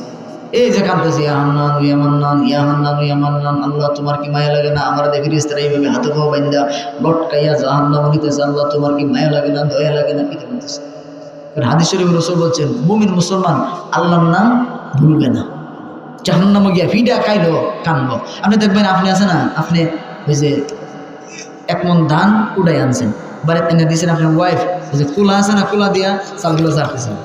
S1: এই যে কাঁদতেছে, ইয়া হান্নান ইয়া মান্নান, ইয়া হান্নান ইয়া মান্নান, আল্লাহ তোমার কি মায়া লাগে না? আমরা দেখি রিস্তারা এইভাবে হাতে পাও বাইন্দা লটকাইয়া জাহান্নাম নিতেছে, আল্লাহ তোমার কি মায়া লাগে না, দয়া লাগে না? এটা বলতেছে। কারণ হাদিস শরীফে রাসূল বলছেন, মুমিন মুসলমান আল্লাহর নাম ভুলবে না। জাহান্নামে গিয়া ফিডা খাইলো কানবো। আপনি দেখবেন, আপনি আছে না, আপনি ওই যে 1 মণ ধান উড়াই আনছেন, বাড়িতে এনে দিয়েছেন, আপনার ওয়াইফ ওই যে কুলা আছে না, কুলা দিয়া চালগুলো চাটতেছেন,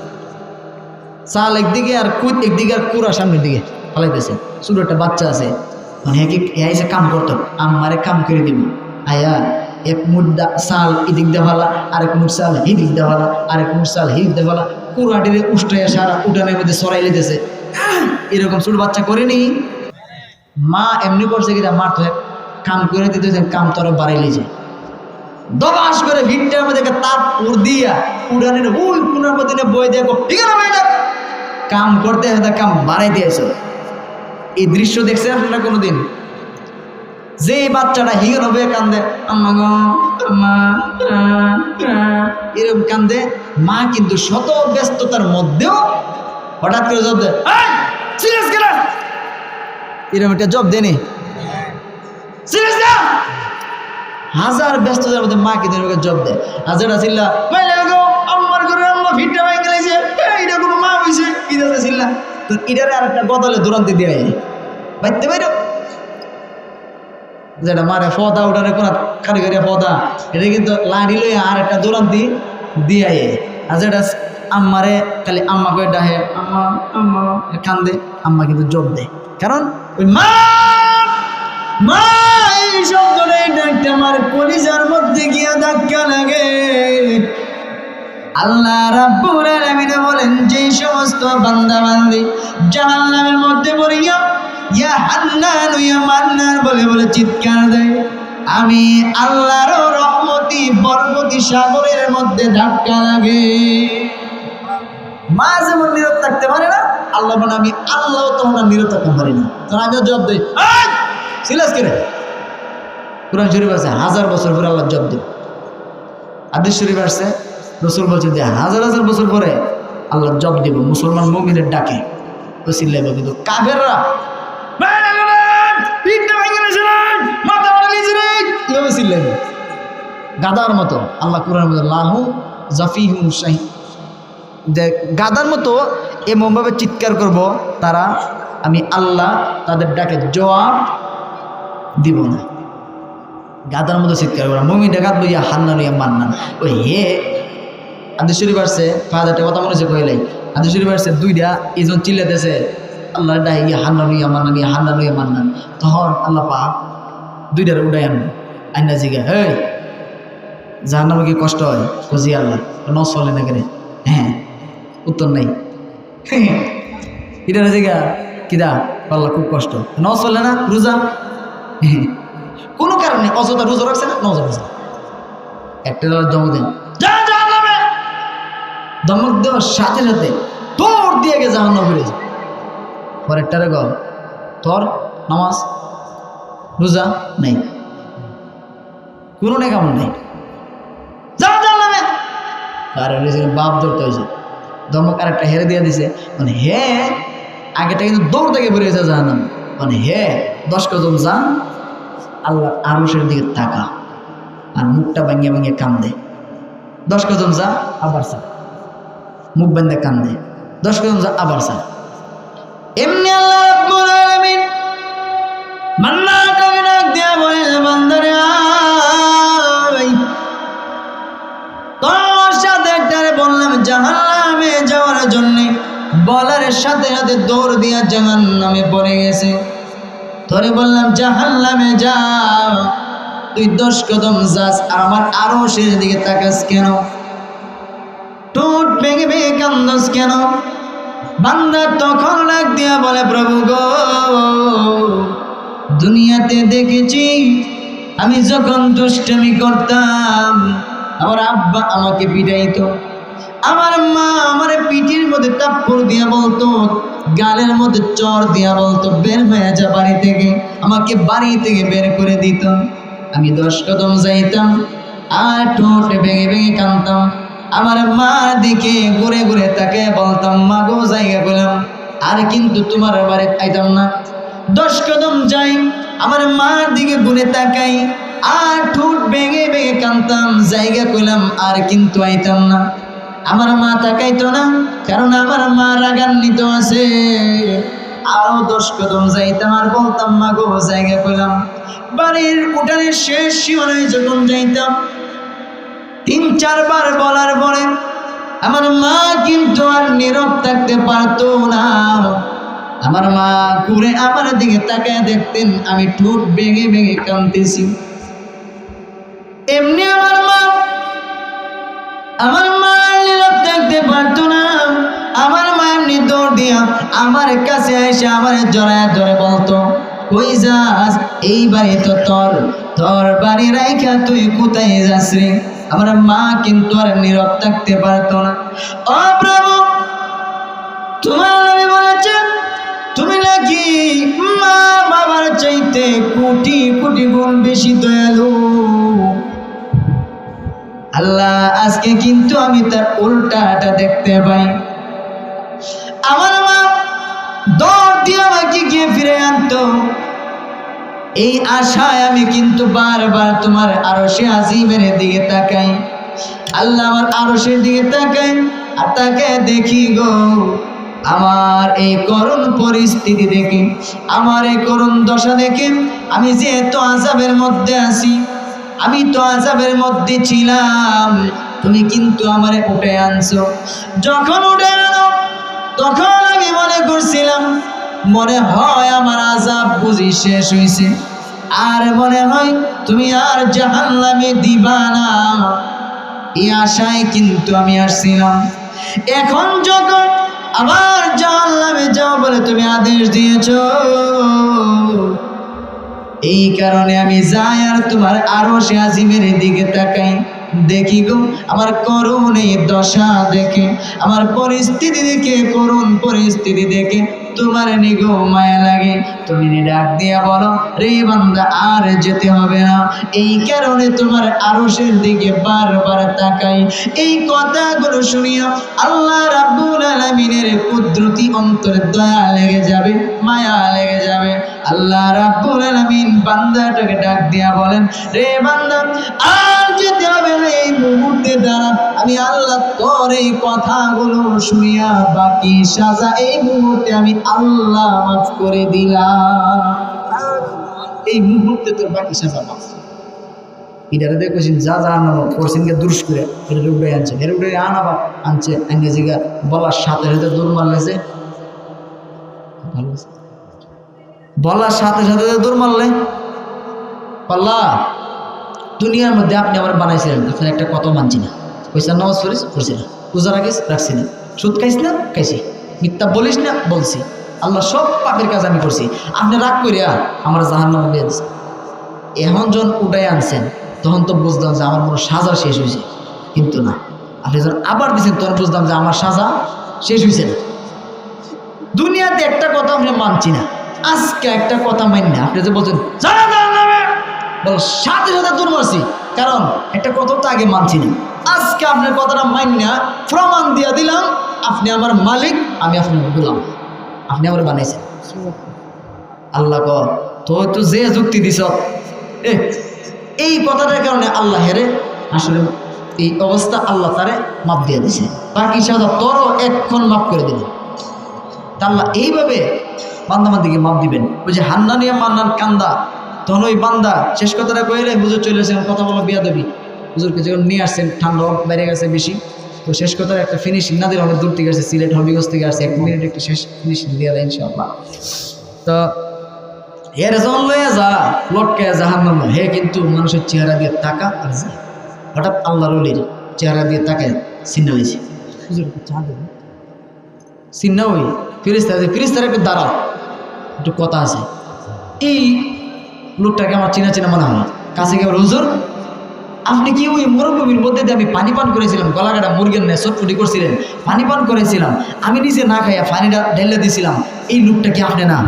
S1: চাল একদিকে আর কুত একদিকে আর কুড়া সামনের দিকে ফালাইতেছে। ছোট একটা বাচ্চা আছে, মানে এসে কাম করতো, আমারে কাম করে দিব। আয়া 1 মুঠ চাল এদিক দিয়ে ভালা, আরেক মুঠ চাল হিদিক দিয়ে ভালা, আরেক মুঠ চাল হিদিক দিয়ে ভালা, কুড়াটিরে উষ্টাইয়া সারা উঠানের মধ্যে সরাই লেতেছে। এরকম ছোট বাচ্চা করেনি? মা এমনি করছে কিনা, মার তো কাম করে দিতে, কাম তো আরো বাড়াই লিছে, দবাস করে ভিড়টার মধ্যে তাপ উড় দিয়া উড়ানের ওই কোনার মধ্যে বই দেখো, ঠিক আছে ভাই, কাম করতে কাম বাড়াই দিয়েছ। এই দৃশ্য দেখছেন আপনারা কোনোদিন? যে বাচ্চাটা হিগন হবে কান্দে, আম্মা গো আম্মা, এরকম কান্দে, মা কিন্তু শত ব্যস্ততার মধ্যেও হঠাৎ করে জব দেয়, এরকম একটা জব দেনি, হাজার ব্যস্ততার মধ্যে মা কিন্তু জব দেয়। আর যেটা চিল্লা আম্মার ঘরে আম্মা ভিড়টা ভাই গেছে, এটা কোনো মা হয়েছে, এটা চিল্লা, তো এটারে আর একটা বদলে দূরান্তে দিয়ে বাইতে বাইর, যেটা মারে ফদা ওটারে কোন খালি করিয়া ফদা, এটা কিন্তু লাড়ি লইয়া আর একটা দূরান্তি দিয়ে, আর যেটা আম্মারে খালি আম্মা করে ডাহে, আম্মা আম্মা কান্দে, আম্মা কিন্তু জব দেয়। কারণ ওই মা মা এই শব্দটা ডাকতে আমার কলিজার মধ্যে গিয়া ধাক্কা লাগে। আল্লাহ রাব্বুল আলামিন বলেন, যে সমস্ত বান্দা বান্দি জাহান্নামের মধ্যে পড়িয়া ইয়া হান্নান ইয়া মান্নান বলে বলে চিৎকার দেয়, আমি আল্লাহর রহমতি বরকতি সাগরের মধ্যে ধাক্কা লাগে। মা যেমন নীরব থাকতে পারে না, আল্লাহ বলে আমি আল্লাহ তখন নীরব থাকতে পারি না, তখন আমিও জব দিই। সিলাস করে কুরআন শরীফ আছে 1000 বছর পরে আল্লাহ জব দেব। হাদিস শরীফ আছে, রাসূল বলছেন যে 1000 বছর পরে আল্লাহ জব দিব মুসলমান মুমিনের ডাকে, ও চিল্লাইব। কিন্তু কাফেররা চিল্লাইব গাদার মতো। আল্লাহ কুরআনের মধ্যে লাহু জাফিহুম শাহী, যে গাদার মতো এমনভাবে চিৎকার করব তারা, আমি আল্লাহ তাদের ডাকে জবাব দিব না। গাদার মতো চিৎকার করা, মুমিনটা কাঁদবো ইয়া হান্নান ইয়া মান্নান। ওই হে হাদিস শরীফ আসছে, ফাদারটা কথা মনে হচ্ছে কইলাই, হাদিস শরীফ আসছে 2টা এইজন চিল্লাতেছে আল্লাহ ডাই ইয়া হান্নান ইয়া মান্নান, ইয়া হান্নান ইয়া মান্নান। তখন আল্লাহ পাক 2টারে উঠাই আনবো, আইনা জিগা, হেই জাহান্নামে কি কষ্ট হয়? কজি আল্লাহ ন চলে না কেন? হ্যাঁ, উত্তর নাই। এটা জিগা কিদা? আল্লাহ খুব কষ্ট, ন চলে না রোজা? কোনো কারণে অযথা রোজা রাখছে না নজর রাখছে একটা ধমক দেন যা জাহান্নামে ধমক দেওয়ার সাথে সাথে তোর দিয়ে গে জাহান্নামে ফিরে যায় পরেরটারে গল তোর নামাজ রোজা নেই কোনো নেই কেমন নেই যা জাহান্নামে আর বাপ ধরতে হয়েছে ধমক আর একটা হেরে দিয়ে দিছে মানে হে আগেটা কিন্তু দৌড় থেকে বেরিয়ে গেছে জাহান্নাম মানে হে 10 কদম যা আল্লাহ আরশের দিকে তাকা আর মুখটা ভাঙিয়ে ভাঙিয়ে কান্দে 10 কদম যা আবার সা মুখ বান্ধে কান্দে 10 কদম যা আবার সা এমনি আল্লাহ রাব্বুল আলামিন মান্না কবি ডাক দিয়া বলে বান্দারে আই তোর সাথে একটারে বললাম জাহান্নামে যাওয়ার জন্য বলার সাথে সাথে দৌড় দিয়া জাহান্নামে পড়ে গেছে তোরে বললাম জাহান্নামে যা তুই 10 কদম যাস আর আমার আরশের দিকে তাকাস কেন ঠোঁট ভেঙে ভেঙে কান্দস কেন বান্দা তখন ডাক দিয়া বলে প্রভু গো দুনিয়াতে দেখেছি আমি যখন দুষ্টামি করতাম আমার আব্বা আমাকে পিটাইতো আমার মা আমার পিঠের মধ্যে থাপ্পড় দিয়া বলতো গালের মধ্যে চর দিয়া বলতো বের হয়ে যা বাড়ি থেকে আমাকে বাড়ি থেকে বের করে দিত আমি 10 কদম যাইতাম আর ঠোঁট ভেঙে ভেঙে কাঁদতাম আমার মার দিকে ঘুরে ঘুরে তাকে বলতাম মা গো জায়গা পেলাম আর কিন্তু তোমার বাড়ি আইতাম না 10 কদম যাই আমার মার দিকে ঘুরে তাকাই আর ঠোঁট ভেঙে ভেঙে কাঁদতাম জায়গা পেলাম আর কিন্তু আইতাম না আমার মা তাকাইতো না কারণ আমার মা রাগান্বিত আছে আরো 10 কদম যাইতাম আর বলতাম মা গো জায়গা পেলাম বাড়ির উঠানের শেষ সীমানায় যখন যাইতাম 3-4 বার বলার পরে আমার মা কিন্তু আর নীরব থাকতে পারতো না আমার মা ঘুরে আমার দিকে তাকায় দেখতেন আমি ঠোঁট ভেঙে ভেঙে কাঁদতেছি এমনি আমার মা নীরব থাকতে পারতো না আমার মা এমনি দৌড় দিয়া আমার কাছে এসে আমার জড়ায় ধরে বলতো কই যাস এই বাড়ি তো তোর বাড়ি রাইখা তুই কোথায় যাস রে আমার মা কিন্তু আর নীরব থাকতে পারতো না ও প্রভু তোমার নবী বলেছেন তুমি নাকি মা বাবার চাইতে কোটি কোটি গুণ বেশি দয়ালু আল্লাহ আজকে কিন্তু আমি তার উল্টাটা দেখতে পাই আমার মা দৌড় দিয়ে আমাকে গিয়ে ফিরে আনতো এই আশায় আমি কিন্তু বারবার তোমার আরশে আজিমের দিকে তাকাই আল্লাহ আমার আরশের দিকে তাকাই আর তাকে দেখি গো আমার এই করুণ পরিস্থিতি দেখে আমার এই করুণ দশা দেখে আমি যে এত আযাবের মধ্যে আছি আমি তো আযাবের মধ্যে ছিলাম তুমি কিন্তু আমারে উঠে আনছো যখন উঠে আনো তখন আমি মনে করছিলাম মনে হয় আমার আযাব বুঝি শেষ হইছে আর মনে হয় তুমি আর জাহান্নামে দিবা না এই আশায় কিন্তু আমি আসছিলাম এখন যখন আবার জাহান্নামে যাও বলে তুমি আদেশ দিয়েছো এই কারণে আমি যাই আর তোমার আরশে আজিমের দিকে তাকাই দেখি গো আমার করুণ এই দশা দেখে আমার পরিস্থিতি দেখে করুণ পরিস্থিতি দেখে তোমার নিগো মায়া লাগে তুমি ডাক দিয়া বলো রে বান্দা আর যেতে হবে না এই কারণে তোমার আরশের দিকে বারবার তাকাই এই কথাগুলো শুনিয়া আল্লাহ রাব্বুল আলামিনের কুদরতি অন্তরে দয়া লেগে যাবে মায়া লেগে যাবে আল্লাহ রাব্বুল আলামিন বান্দাটাকে ডাক দিয়া বলেন রে বান্দা আর যেতে হবে না এই মুহূর্তে দাঁড়া আমি আল্লাহ তোর এই কথাগুলো শুনিয়া বাকি সাজা এই মুহূর্তে আমি আল্লাহ মাফ করে দিলাম এই মুহূর্তে তোর বাকি সাজা মাফ এটারে দেখছেন যা যা আনাবো করছেনকে দুর্স করে এটা উঠে আনছে এর উঠে আনাবা আনছে আনিয়ে জিগা বলার সাথে সাথে দৌড় মারলেছে ভালো বলার সাথে সাথে দৌড় মারলে পাল্লা দুনিয়ার মধ্যে আপনি আবার বানাইছিলেন আপনার একটা কত মানছি না পয়সা নামাজ পড়িস পড়ছি না পূজা রাখিস রাখছি না সুদ খাইস না খাইছি মিথ্যা বলিস না বলছি আল্লাহ সব পাপের কাজ আমি করছি আপনি রাগ করিয়া আমার জাহান্নামে দিয়ে দিচ্ছেন এখন যখন উঠাই আনছেন তখন তো বুঝলাম যে আমার মনে সাজা শেষ হয়েছে, কিন্তু না, আপনি যখন আবার দিচ্ছেন তখন বুঝলাম যে আমার সাজা শেষ হয়েছে না। দুনিয়াতে একটা কথা আপনি মানছি না, আজকে একটা কথা মানি না, আপনি যে বলছেন বল সাথে সাথে দূর মারছি, কারণ একটা কথা তো আগে মানছি না। আজকে আপনার কথাটা মানি না, প্রমাণ দিয়া দিলাম আপনি আমার মালিক, আমি আপনার গোলাম, আপনি আমার বানাইছেন। আল্লাহ তো যে যুক্তি দিছ এই কথাটার কারণে আল্লাহ হেরে আসলে এই অবস্থা আল্লাহ তারে মাপ দিয়ে দিছে, বাকি সাজা তোরও এক্ষণ মাফ করে দিলেন। আল্লাহ এইভাবে বান্দাবান্দিকে মাপ দিবেন। ওই যে হান্নানিয়া মান্নান কান্দা, তখন ওই বান্দা শেষ কথাটা কইলে হুজুর চলে আসেন, কথা বলা বিয়া দেবী হুজুরকে যখন নিয়ে আসছেন, ঠান্ডা বেড়ে গেছে বেশি, তো শেষ কথার একটা ফিনিশিং না দিলে অনেক দূর থেকে আসছে, সিলেট হবিগঞ্জ থেকে আসছে, 1 মিনিট একটা শেষ ফিনিশিং দিয়ে দেয় ইনশাআল্লাহ। তো এর যখন লইয়া যা লটকে জাহান্নাম, হে কিন্তু মানুষের চেহারা দিয়ে তাকা আর যায়, হঠাৎ আল্লাহর ওলির চেহারা দিয়ে তাকে চিন্না হয়েছে, হুজুরকে চা দেবে চিন্না, ওই ফিরিস্তার একটু দাঁড়াও, একটু কথা আছে। এই লোকটাকে আমার চিনা চিনা মনে হয়, কাছে গিয়ে হুজুর আপনি কি ওই মরুভূমির মধ্যে দিয়ে আমি পানি পান করেছিলাম, গলাকাটা মুরগের নেয় চটপটি করছিলেন, পানি পান করেছিলাম, আমি নিজে না খাইয়া পানিটা ঢেলে দিয়েছিলাম, এই লোকটা কি আপনি না?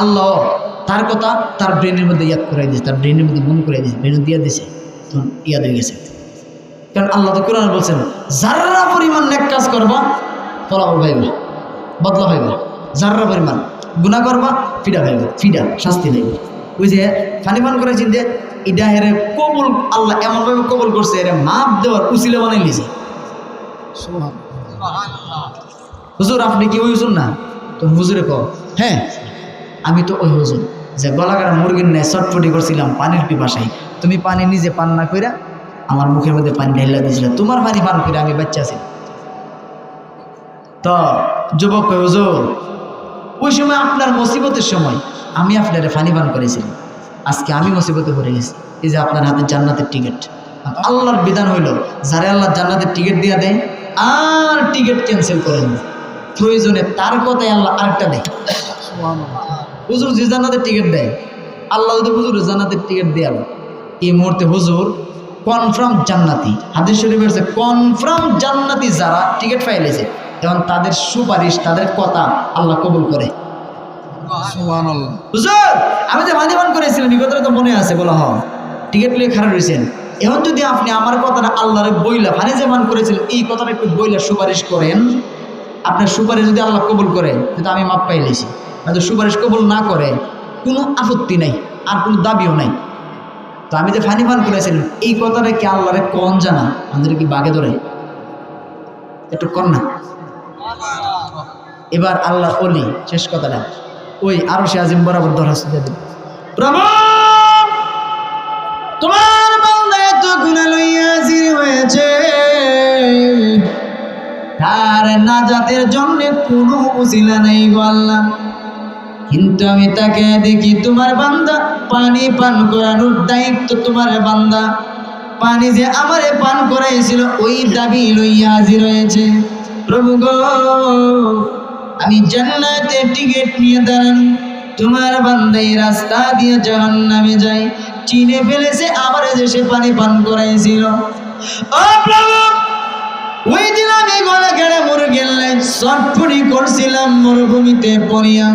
S1: আল্লাহ তার কথা তার ব্রেনের মধ্যে ইয়াদ করে দিয়েছে, তার ব্রেনের মধ্যে মনে করে দিয়েছে, ব্রেন দিয়ে দিয়েছে, তখন ইয়াদ হয়ে গেছে। কারণ আল্লাহ তো কোরআন বলছেন যারা পরিমাণ নেক কাজ করবা ফলাফল পাইবা, বদলা পাইবা, যারা পরিমাণ গুনাহ করবা ফিডা পাইবা, ফিডা শাস্তি পাইবা। ওই যে পানি পান করে চিনতে এটা হেরে কবুল, আল্লাহ এমনভাবে কবুল করছে, এর মাপ দেওয়ার উসিলা বানাই নিয়েছে। হুজুর আপনি কি ওই হুজুর না? তো হুজুরে কও হ্যাঁ আমি তো ওই হুজুর যে গলাকাটা মুরগির নেয় চটপটি করছিলাম পানির পিপাসায়, তুমি পানি নিজে পান না কইরা আমার মুখের মধ্যে পানি ঢেলা দিয়েছিল, তোমার পানি পান করে আমি বাচ্চা ছিলাম। তো যুবক কয় হুজুর ওই সময় আপনার মুসিবতের সময় আমি আপনার পানি পান করেছিলাম, আজকে আমি মুসিবতে পড়ে গেছি, এই যে আপনার হাতে জান্নাতের টিকিট। আল্লাহর বিধান হইল যারা আল্লাহ জান্নাতের টিকিট দিয়ে দেয় আর টিকিট ক্যান্সেল করেন, প্রয়োজনে তার কথায় আল্লাহ আরেকটা দেয়। হুজুর যে জান্নাতের টিকিট দেয়, আল্লাহ যদি হুজুর জান্নাতের টিকিট দেয়, এই মুহূর্তে হুজুর কনফার্ম জান্নাতি, হাদিস শরীফে আছে কনফার্ম জান্নাতি যারা টিকিট ফাইলেছে, এবং তাদের সুপারিশ তাদের কথা আল্লাহ কবুল করে। হুজুর আমি যে পানি পান করেছিলাম এই কথাটা তো মনে আছে, বলা হয় টিকিট লিয়ে খারাপ হয়েছেন, এখন যদি আপনি আমার কথাটা আল্লাহরে বইলা পানি যে পান করেছিলেন এই কথাটা একটু বইলা সুপারিশ করেন, আপনার সুপারিশ যদি আল্লাহ কবুল করে তো আমি মাপ পাইলেছি, হয়তো সুপারিশ কবুল না করে কোনো আপত্তি নাই আর কোনো দাবিও নাই। তো আমি যে পানি পান করেছিলাম এই কথাটা কি আল্লাহরে কন জানা, আমাদের কি বাগে ধরে একটু কর না। এবার আল্লাহ ওলি শেষ কথাটা ওই আরশে আজিম বরাবর দরখাস্ত দিয়ে দিল, প্রভু তোমার বান্দা এত গুনাহ লইয়া হাজির হয়েছে, তার নাজাতের জন্য কোনো উসিলা নেই গো আল্লাহ, কিন্তু আমি তাকে দেখি তোমার বান্দা পানি পান করানোর দায়িত্ব তোমার বান্দা, পানি যে আমারে পান করাইছিল ওই দাবি লইয়া হাজির হয়েছে। প্রভু গো আমি জান্নাতের টিকিট নিয়ে দাঁড়ানো, তোমার বান্দা এই রাস্তা দিয়ে জাহান্নামে যায়, চিনে ফেলেছে আমার যে সে পানি পান করাইছিল। ও প্রভু ওই দিন আমি গলা কেড়ে মরে গেলাম, চটপটি করছিলাম মরুভূমিতে পড়িয়া,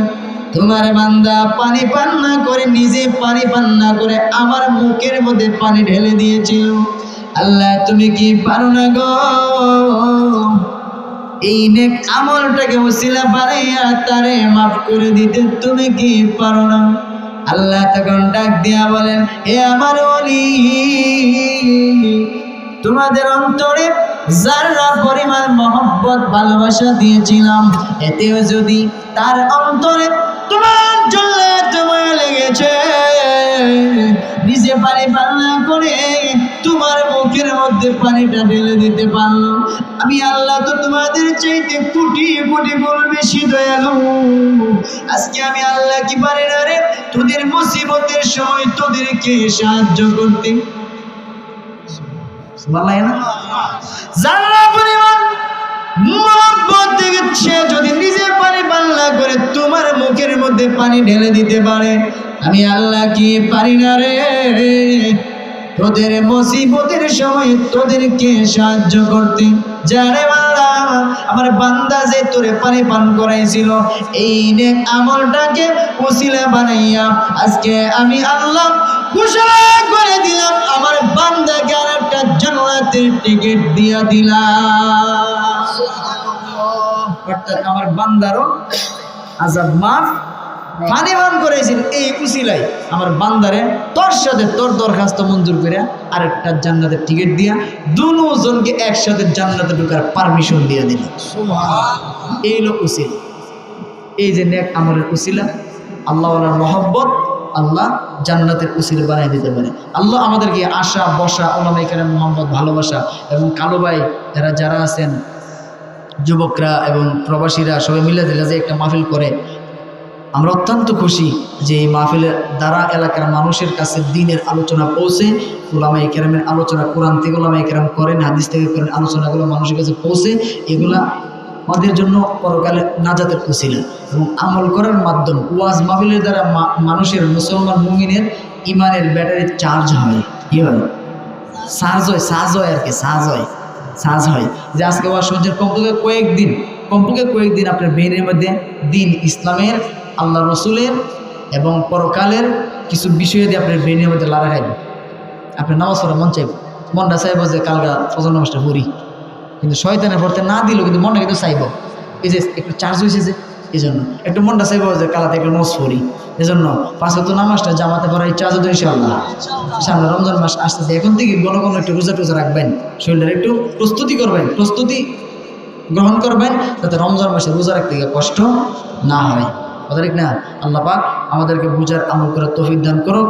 S1: তোমার বান্দা পানি পান না করে নিজে পানি পান না করে আমার মুখের মধ্যে পানি ঢেলে দিয়েছিল। আল্লাহ তুমি কি পারো না গো এই নেক আমলটাকে ওসিলা বানাইয়া তারে মাফ করে দিতে, তুমি কি পারো না? আল্লাহ তখন ডাক দিয়া বলেন হে আমার ওলি, তোমাদের অন্তরে যারা পরিমাণ মহব্বত ভালোবাসা দিয়েছিলাম, এতেও যদি তার অন্তরে তোমার জন্য তোমার লেগেছে, নিজে পানি পান না করে তোমার মুখের মধ্যে পানিটা ঢেলে দিতে পারলো, আমি আল্লাহ তো তোমাদের চাইতে কোটি কোটি গুণ বেশি দয়ালু। আজকে আমি আল্লাহ কি পারি না রে তোদের মুসিবতের সময় তোদেরকে সাহায্য করতে? যারা পরিমাণ মহব্বত দেখছে যদি নিজে পানি পান না করে তোমার মুখের মধ্যে পানি ঢেলে দিতে পারে, আমি আল্লাহ কি পারি না রে তোদের মুসিবতের সময় তোদেরকে সাহায্য করতে। যারে বান্দা, আমার বান্দা যে তোরে পানি পান করাইছিল, এই নেক আমলটাকে ওসিলা বানাইয়া আজকে আমি আল্লাহ ঘোষণা করে দিলাম, আমার বান্দাকে আর একটা জান্নাতের টিকিট দিয়া দিলাম। অর্থাৎ আমার বান্দারও আযাব মাফ, পানি পান করেছিল এই উসিলাই আমার বান্দারে তোর সাথে তোর দরখাস্ত মঞ্জুর করে আরেকটা জান্নাতের টিকিট দিয়া দুজনকে একসাথে জান্নাতে ঢোকার পারমিশন দিয়ে দিল। এই হলো উসিলা। এই যে নেক আমলের উসিলা, আল্লাহ ওয়ালার মহব্বত, আল্লাহ জান্নাতের উসিলা বানিয়ে দিতে পারে। আল্লাহ আমাদেরকে আশা বসা ওলামায়ে কেরাম মোহাম্মদ ভালোবাসা এবং কালো ভাই এরা যারা আছেন যুবকরা এবং প্রবাসীরা সবাই মিলে দিলে যে একটা মাহফিল করে, আমরা অত্যন্ত খুশি যে এই মাহফিলের দ্বারা এলাকার মানুষের কাছে দ্বীনের আলোচনা পৌঁছে, উলামায়ে কেরামের আলোচনা, কোরআন থেকে উলামায়ে কেরাম করেন, হাদিস থেকে করেন, আলোচনাগুলো মানুষের কাছে পৌঁছে, এগুলা আমাদের জন্য পরকালে নাজাতের উসিলা এবং আমল করার মাধ্যম। ওয়াজ মাহফিলের দ্বারা মানুষের, মুসলমান মুমিনের ইমানের ব্যাটারি চার্জ হয়। কি হয়? চার্জ হয় আর কি, চার্জ হয় যে আজকে ওয়াজ শুনছেন, কমপক্ষে কয়েকদিন আপনার ব্রেনের মধ্যে দিন, ইসলামের, আল্লাহ রসুলের এবং পরকালের কিছু বিষয় দিয়ে আপনার ব্রেনের মধ্যে লাড়া খাইবে। আপনার নামাজ পড়া মন চাইব, মনটা চাইব যে কালকা ফজর নামাজটা পড়ি, কিন্তু শয়তানে পড়তে না দিল, কিন্তু মনটা কিন্তু চাইব, এই যে একটু চার্জ হয়েছে যে এই জন্য একটু মনটা চাইব যে কালাতে একটু নামাজ পড়ি। এই জন্য 5 ওয়াক্ত নামাজটা জামাতে পড়ার ইচ্ছা আছে তো ইনশাআল্লাহ। সামনে রমজান মাস আসতেছে, এখন থেকে কোনো একটু রোজা টোজা রাখবেন, শরীরের একটু প্রস্তুতি গ্রহণ করবেন, যাতে রমজান মাসে রোজা রাখতে গিয়ে কষ্ট না হয়। কথা ঠিক না? আল্লাহ পাক আমাদেরকে বুঝার আমল করার তৌফিক দান করুক।